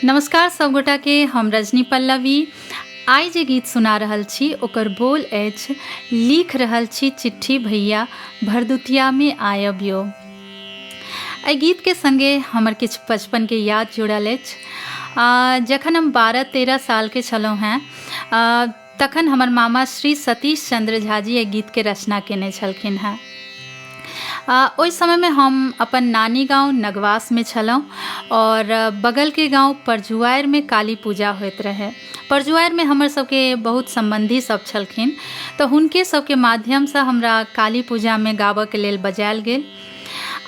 नमस्कार सब गोटा के, हम रजनी पल्लवी आइ जे गीत सुना रहल छी ओकर बोल अछि लिख रहल छी चिट्ठी भैया भरदुतिया में आयब यो। एहि गीत के संगे हमर किछु बचपन के याद जुड़ल अछि। जखन हम 12-13 साल के छलहुँ हैं तखन हमर मामा श्री सतीश चंद्र झा जी एहि गीत के रचना केने छलखिन हैं। ओहि समय में हम अपन नानी गांव नगवास में छलहुँ और बगल के गांव परजुआर में काली पूजा होइत रहे। परजुआर में हमर सबके बहुत संबंधी सब छलखिन, तो हुनके सबके माध्यम से हमरा काली पूजा में गाबऽ के लेल बजायल गेल।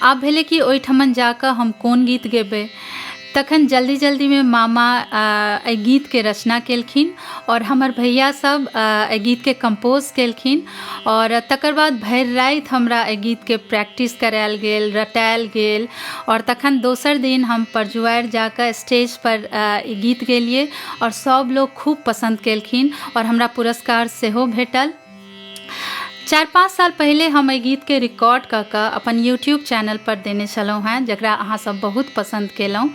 आब भेलै कि ओहिठमन जाकऽ हम कोन गीत गेबै, तखन जल्दी जल्दी में मामा एहि गीत के रचना केलखिन और हमर भैया सब एहि गीत के कंपोज केलखिन और तकर बाद भरि राति हमरा एहि गीत के प्रैक्टिस करायल गेल, रटायल गेल और तखन दोसर दिन हम परजुआर जाकर स्टेज पर ई गीत गेलिए और सब लोग खूब पसंद केलखिन और हमरा पुरस्कार सेहो भेटल। 4-5 साल पहले हम एहि गीत के रिकॉर्ड कऽ कऽ अपन यूट्यूब चैनल पर देने छलहुँ हैं, जकरा अहाँ सब बहुत पसंद केलहुँ।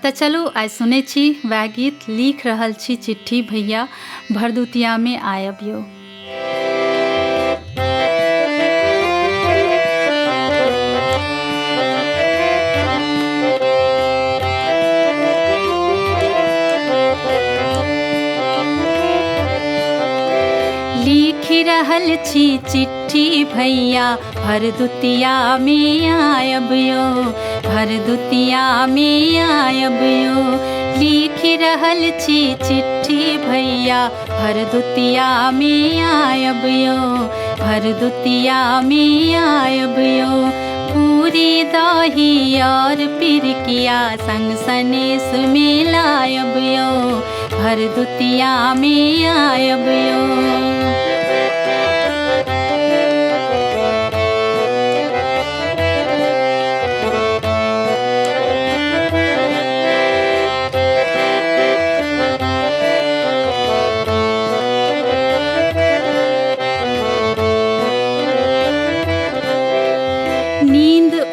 तऽ चलू आइ सुनै छी वएह गीत लिख रहल छी चिट्ठी भैया भरदुतिया में आयब यो। लिखि रहल छी चिट्ठी भैया भरदुतिया में आयब यो, भरदुतिया में आयब यो। लिखि रहल छी चिट्ठी भैया भरदुतिया में आयब यो, भरदुतिया में आयब यो। पूरी दही और पिरकिया संग सनेस में लायब यो, भरदुतिया में आयब यो।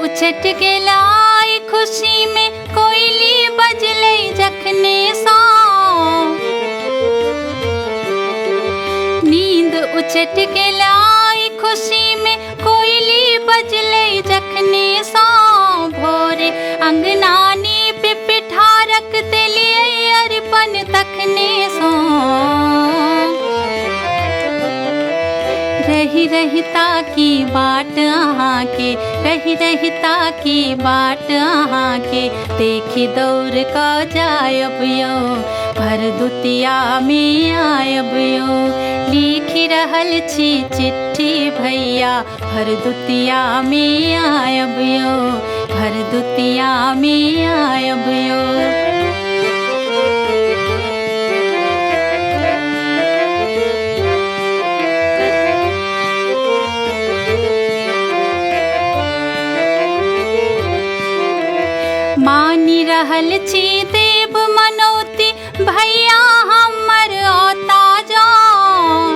उचट गेलाई खुशी में कोयली बजलै जखने सा, नींद उचट गेलाई खुशी में कोयली बजलै जखने सा। भोरे अंगना नीप पिठा रख देलियै अरिपन तखने सा। रही रहिता की बाट अहाँ के, रही रहिता की बाट अहाँ के, देखी दौड़ कऽ जायब यो, भरदुतिया में आयब यो। लिखि रहल छी चिट्ठी भैया भरदुतिया में आयब यो, भरदुतिया में आयब यो। मानी रहल छी देव मनौती भैया हमर औता जाओ,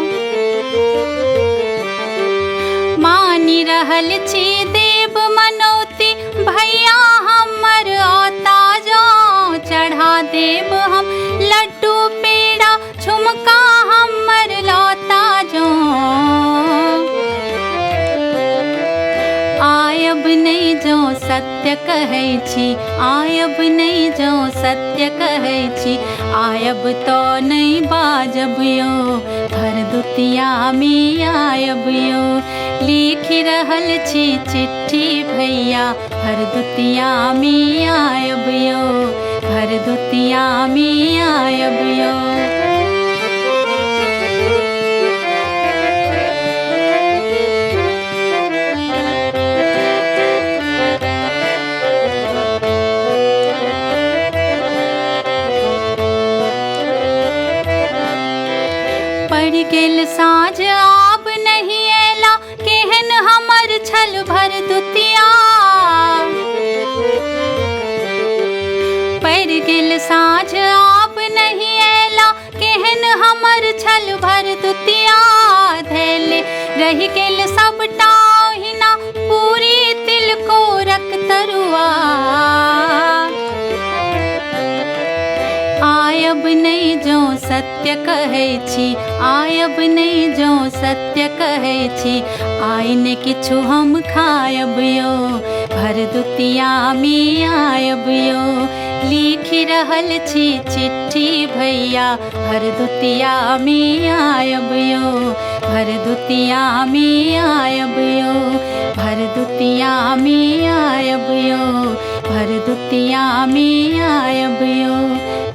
मानी रहल छी देव मनौती भैया हमर औता जाओ। चढ़ा देव हम लड्डू पेड़ा झुमका हमर लौता जाओ। आयब नहीं जो सत्य कहै छी, आयब नहीं जो सत्य कहै छी, आयब तो नहीं बाजब यो, भरदुतिया में आयब यो। लिखि रहल छी चिट्ठी भैया भरदुतिया में आयब यो, भरदुतिया में आयब यो। पड़ गेल साँझ आब नहीं एला, केहन हमर छल भरदुतिया। पड़ गेल साँझ आब नहीं एला, केहन हमर छल भरदुतिया। धैले रहि गेल सबटा ओहिना पूरी तिलकोरक तरुआ। आयब नहीं जो सत्य कहै छी, आयब नहीं जो सत्य कहै छी, आइने किछु हम खायब यो, भरदुतियामे आयब यो। लिखि रहल छी चिट्ठी भैया, भरदुतियामे आयब यो, भरदुतियामे आयब यो, भरदुतियामे आयब यो, भरदुतियामे आयब यो,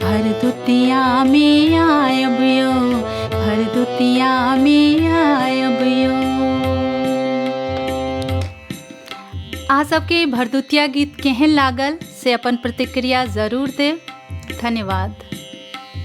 भरदुतियामे आयब यो, भरदुतियामे आयब यो। अहाँ सबके भरदुतिया गीत केहन लागल से अपन प्रतिक्रिया जरूर देब। धन्यवाद।